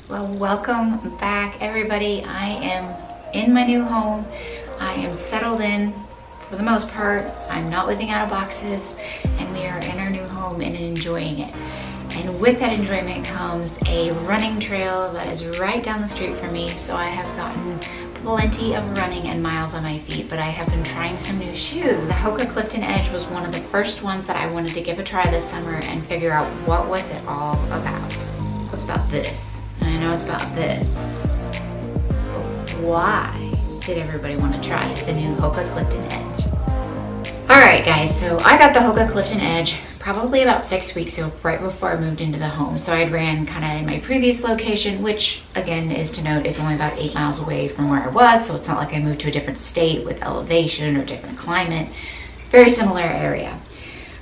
Well, welcome back, everybody. I am in my new home. I am settled in for the most part. I'm not living out of boxes, and we are in our new home and enjoying it. And with that enjoyment comes a running trail that is right down the street from me. So I have gotten plenty of running and miles on my feet, but I have been trying some new shoes. The Hoka Clifton Edge was one of the first ones that I wanted to give a try this summer and figure out what was it all about. What's about this? And I know it's about this. But why did everybody want to try the new Hoka Clifton Edge? Alright guys, so I got the Hoka Clifton Edge probably about 6 weeks ago, right before I moved into the home. So I ran kind of in my previous location, which again is to note, it's only about 8 miles away from where I was. So it's not like I moved to a different state with elevation or different climate. Very similar area.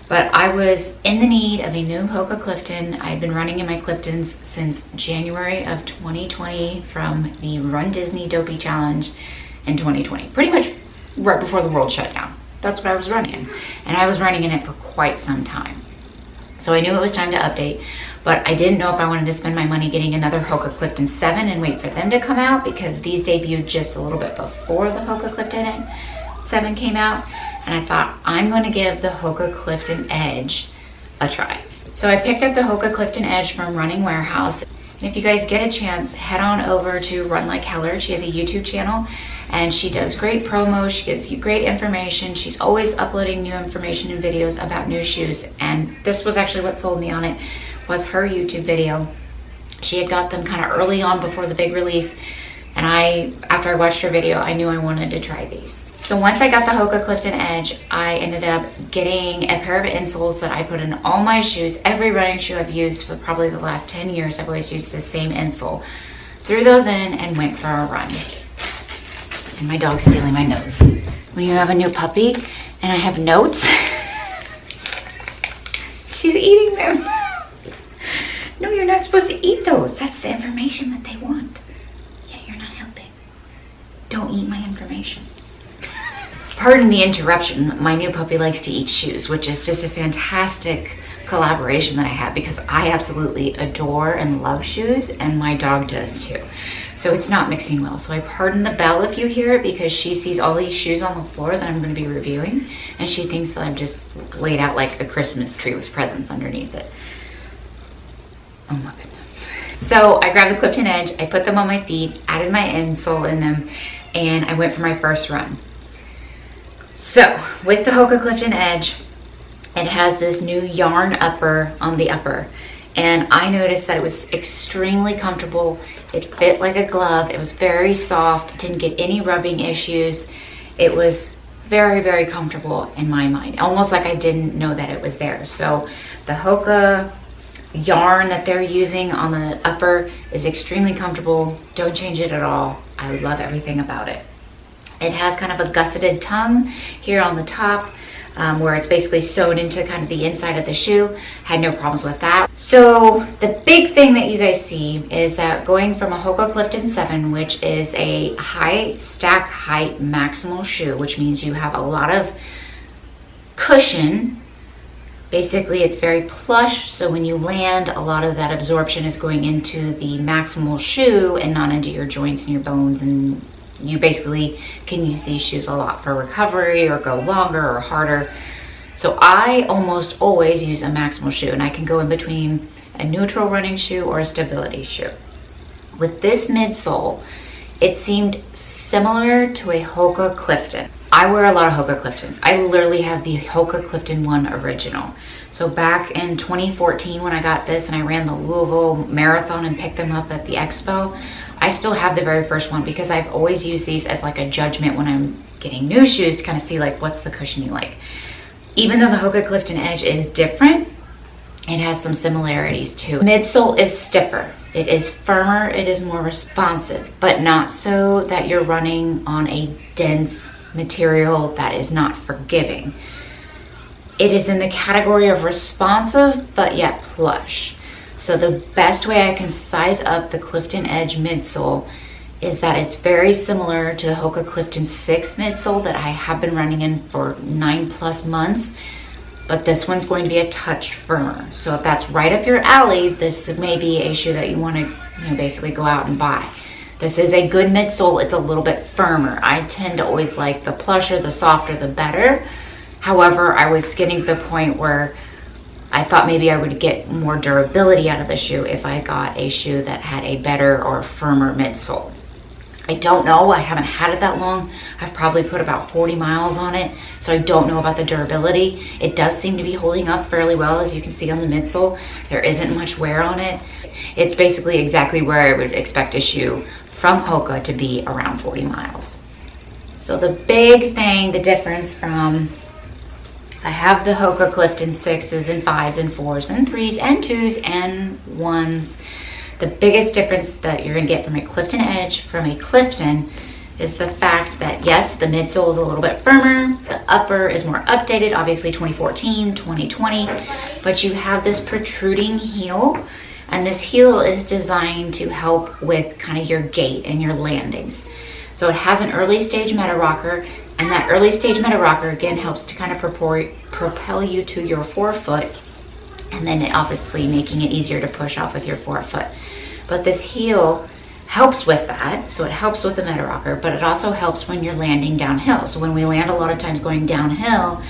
But I was in the need of a new Hoka Clifton. I had been running in my Cliftons since January of 2020 from the Run Disney Dopey Challenge in 2020. Pretty much right before the world shut down. That's what I was running in. And I was running in it for quite some time. So I knew it was time to update, but I didn't know if I wanted to spend my money getting another Hoka Clifton 7 and wait for them to come out, because these debuted just a little bit before the Hoka Clifton 7 came out. And I thought, I'm going to give the Hoka Clifton Edge a try. So I picked up the Hoka Clifton Edge from Running Warehouse. And if you guys get a chance, head on over to Run Like Heller. She has a YouTube channel and she does great promos. She gives you great information. She's always uploading new information and videos about new shoes. And this was actually what sold me on it, was her YouTube video. She had got them kind of early on before the big release. And after I watched her video, I knew I wanted to try these. So once I got the Hoka Clifton Edge, I ended up getting a pair of insoles that I put in all my shoes. Every running shoe I've used for probably the last 10 years, I've always used the same insole. Threw those in and went for a run. And my dog's stealing my notes. When you have a new puppy and I have notes, she's eating them. No, you're not supposed to eat those. That's the information that they want. Yeah, you're not helping. Don't eat my information. Pardon the interruption, my new puppy likes to eat shoes, which is just a fantastic collaboration that I have, because I absolutely adore and love shoes, and my dog does too. So it's not mixing well. So I pardon the bell if you hear it, because she sees all these shoes on the floor that I'm going to be reviewing, and she thinks that I'm just laid out like a Christmas tree with presents underneath it. Oh my goodness. So I grabbed the Clifton Edge, I put them on my feet, added my insole in them, and I went for my first run. So with the Hoka Clifton Edge, it has this new yarn upper on the upper, and I noticed that it was extremely comfortable. It fit like a glove. It was very soft, didn't get any rubbing issues. It was very, very comfortable in my mind, almost like I didn't know that it was there. So the Hoka yarn that they're using on the upper is extremely comfortable. Don't change it at all. I love everything about it. It has kind of a gusseted tongue here on the top, where it's basically sewed into kind of the inside of the shoe. Had no problems with that. So the big thing that you guys see is that going from a Hoka Clifton 7, which is a high stack height maximal shoe, which means you have a lot of cushion. Basically, it's very plush, so when you land, a lot of that absorption is going into the maximal shoe and not into your joints and your bones, and you basically can use these shoes a lot for recovery or go longer or harder. So I almost always use a maximal shoe, and I can go in between a neutral running shoe or a stability shoe. With this midsole, it seemed similar to a Hoka Clifton. I wear a lot of Hoka Cliftons. I literally have the Hoka Clifton 1 original. So back in 2014 when I got this and I ran the Louisville Marathon and picked them up at the expo, I still have the very first one, because I've always used these as like a judgment when I'm getting new shoes to kind of see like what's the cushioning like. Even though the Hoka Clifton Edge is different, it has some similarities too. Midsole is stiffer. It is firmer, it is more responsive, but not so that you're running on a dense material that is not forgiving. It is in the category of responsive, but yet plush. So the best way I can size up the Clifton Edge midsole is that it's very similar to the Hoka Clifton 6 midsole that I have been running in for 9+ months, but this one's going to be a touch firmer. So if that's right up your alley, this may be a shoe that you want to basically go out and buy. This is a good midsole. It's a little bit firmer. I tend to always like the plusher, the softer, the better. However, I was getting to the point where I thought maybe I would get more durability out of the shoe if I got a shoe that had a better or firmer midsole. I don't know, I haven't had it that long. I've probably put about 40 miles on it, so I don't know about the durability. It does seem to be holding up fairly well, as you can see on the midsole. There isn't much wear on it. It's basically exactly where I would expect a shoe from Hoka to be, around 40 miles. So the big thing, the difference from, I have the Hoka Clifton 6s and 5s and 4s and 3s and 2s and 1s. The biggest difference that you're going to get from a Clifton Edge from a Clifton is the fact that, yes, the midsole is a little bit firmer, the upper is more updated, obviously 2014, 2020, but you have this protruding heel, and this heel is designed to help with kind of your gait and your landings. So it has an early stage meta rocker, and that early stage meta rocker again helps to kind of propel you to your forefoot, and then obviously making it easier to push off with your forefoot. But this heel helps with that, so it helps with the meta rocker, but it also helps when you're landing downhill. So when we land a lot of times going downhill,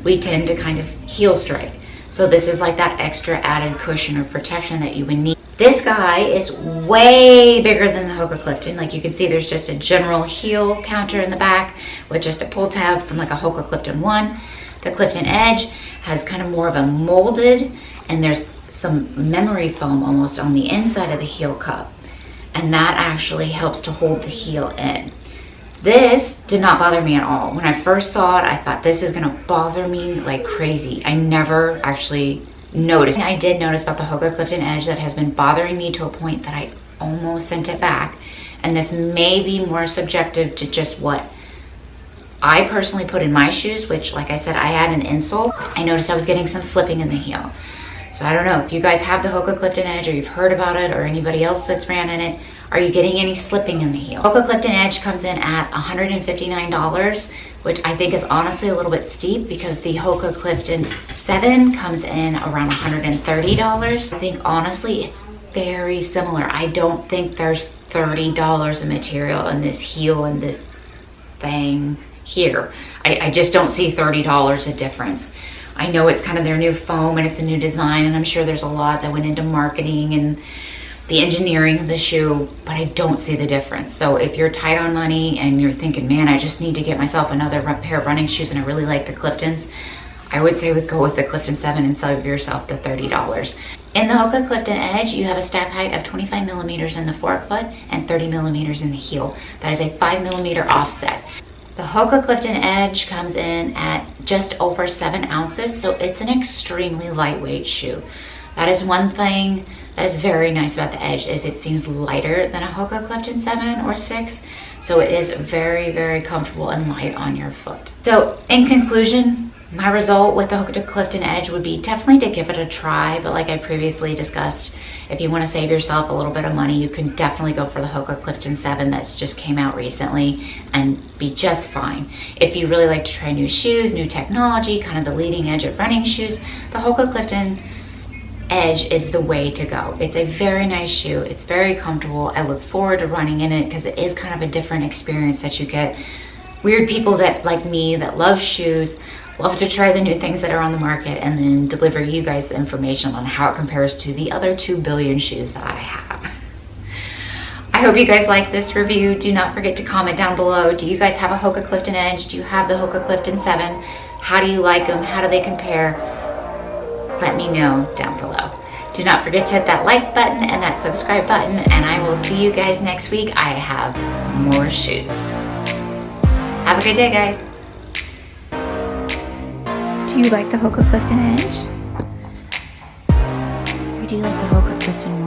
we tend to kind of heel strike. So this is like that extra added cushion or protection that you would need. This guy is way bigger than the Hoka Clifton. Like you can see, there's just a general heel counter in the back with just a pull tab from like a Hoka Clifton 1. The Clifton Edge has kind of more of a molded, and there's some memory foam almost on the inside of the heel cup, and that actually helps to hold the heel in. This did not bother me at all. When I first saw it, I thought this is gonna bother me like crazy. I never actually noticed. I did notice about the Hoka Clifton Edge that has been bothering me to a point that I almost sent it back, and this may be more subjective to just what I personally put in my shoes, which, like I said, I had an insole. I noticed I was getting some slipping in the heel. So I don't know if you guys have the Hoka Clifton Edge, or you've heard about it, or anybody else that's ran in it. Are you getting any slipping in the heel? Hoka Clifton Edge comes in at $159, which I think is honestly a little bit steep, because the Hoka Clifton 7 comes in around $130. I think honestly it's very similar. I don't think there's $30 of material in this heel and this thing here. I just don't see $30 of difference. I know it's kind of their new foam and it's a new design, and I'm sure there's a lot that went into marketing and the engineering of the shoe, but I don't see the difference. So if you're tight on money and you're thinking, man, I just need to get myself another pair of running shoes and I really like the Cliftons, I would say go with the Clifton 7 and save yourself the $30. In the Hoka Clifton Edge, you have a stack height of 25 millimeters in the forefoot and 30 millimeters in the heel. That is a 5 millimeter offset. The Hoka Clifton Edge comes in at just over 7 ounces, so it's an extremely lightweight shoe. That is one thing that is very nice about the Edge, is it seems lighter than a Hoka Clifton 7 or 6, so it is very, very comfortable and light on your foot. So in conclusion, my result with the Hoka Clifton Edge would be definitely to give it a try, but like I previously discussed, if you want to save yourself a little bit of money, you can definitely go for the Hoka Clifton 7 that's just came out recently and be just fine. If you really like to try new shoes, new technology, kind of the leading edge of running shoes, the Hoka Clifton Edge is the way to go. It's a very nice shoe. It's very comfortable. I look forward to running in it because it is kind of a different experience that you get. Weird people that like me that love shoes, love to try the new things that are on the market, and then deliver you guys the information on how it compares to the other 2 billion shoes that I have. I hope you guys like this review. Do not forget to comment down below. Do you guys have a Hoka Clifton Edge? Do you have the Hoka Clifton 7? How do you like them? How do they compare? Let me know down below. Do not forget to hit that like button and that subscribe button, and I will see you guys next week. I have more shoes. Have a good day, guys. Do you like the Hoka Clifton Edge? Or do you like the Hoka Clifton